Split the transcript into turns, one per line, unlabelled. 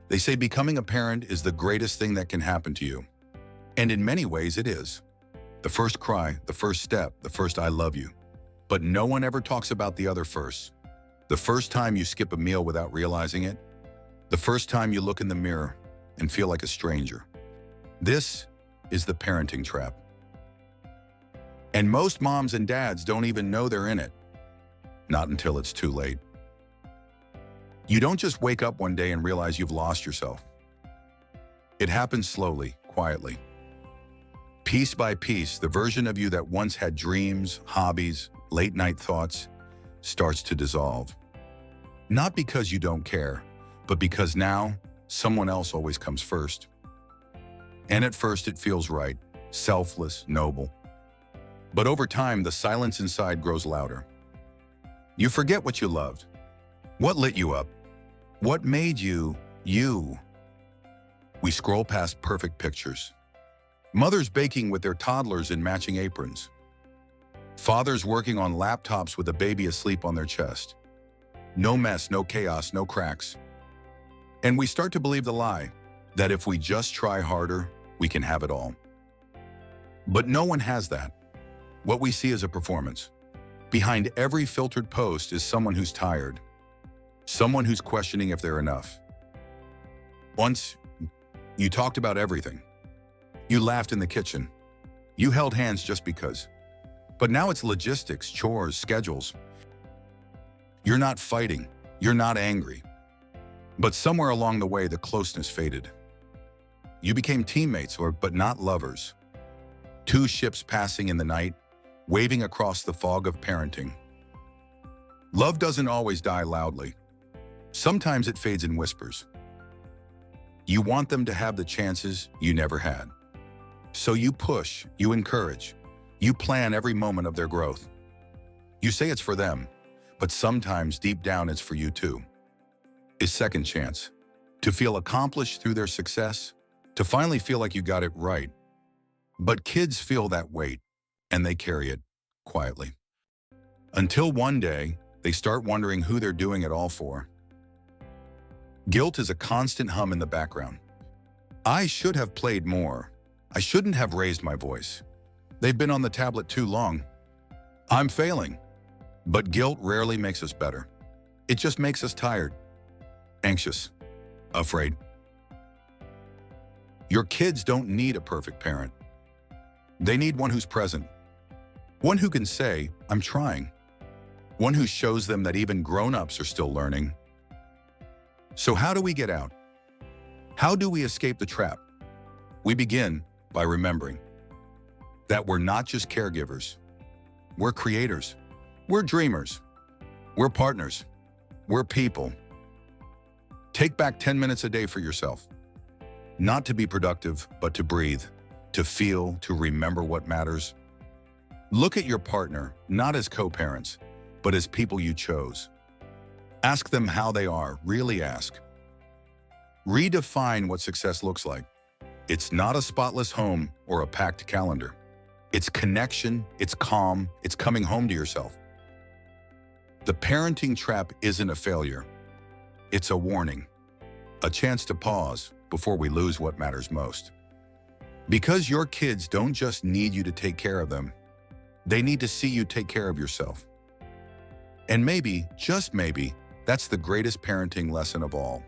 They say becoming a parent is the greatest thing that can happen to you. And in many ways it is. The first cry, the first step, the first I love you. But no one ever talks about the other first. The first time you skip a meal without realizing it. The first time you look in the mirror and feel like a stranger. This is the parenting trap. And most moms and dads don't even know they're in it. Not until it's too late. You don't just wake up one day and realize you've lost yourself. It happens slowly, quietly. Piece by piece, the version of you that once had dreams, hobbies, late-night thoughts starts to dissolve. Not because you don't care, but because now someone else always comes first. And at first it feels right, selfless, noble. But over time, the silence inside grows louder. You forget what you loved, what lit you up, what made you, you. We scroll past perfect pictures. Mothers baking with their toddlers in matching aprons. Fathers working on laptops with a baby asleep on their chest. No mess, no chaos, no cracks. And we start to believe the lie that if we just try harder, we can have it all. But no one has that. What we see is a performance. Behind every filtered post is someone who's tired. Someone who's questioning if they're enough. Once, you talked about everything. You laughed in the kitchen. You held hands just because. But now it's logistics, chores, schedules. You're not fighting. You're not angry. But somewhere along the way, the closeness faded. You became teammates, but not lovers. Two ships passing in the night, waving across the fog of parenting. Love doesn't always die loudly. Sometimes it fades in whispers. You want them to have the chances you never had. So you push, you encourage, you plan every moment of their growth. You say it's for them, but sometimes deep down it's for you too. A second chance, to feel accomplished through their success, to finally feel like you got it right. But kids feel that weight, and they carry it quietly. Until one day, they start wondering who they're doing it all for. Guilt is a constant hum in the background. I should have played more. I shouldn't have raised my voice. They've been on the tablet too long. I'm failing. But guilt rarely makes us better. It just makes us tired, anxious, afraid. Your kids don't need a perfect parent. They need one who's present. One who can say, I'm trying. One who shows them that even grown-ups are still learning. So how do we get out? How do we escape the trap? We begin by remembering that we're not just caregivers. We're creators. We're dreamers. We're partners. We're people. Take back 10 minutes a day for yourself. Not to be productive, but to breathe, to feel, to remember what matters. Look at your partner, not as co-parents, but as people you chose. Ask them how they are, really ask. Redefine what success looks like. It's not a spotless home or a packed calendar. It's connection, it's calm, it's coming home to yourself. The parenting trap isn't a failure. It's a warning, a chance to pause before we lose what matters most. Because your kids don't just need you to take care of them, they need to see you take care of yourself. And maybe, just maybe, that's the greatest parenting lesson of all.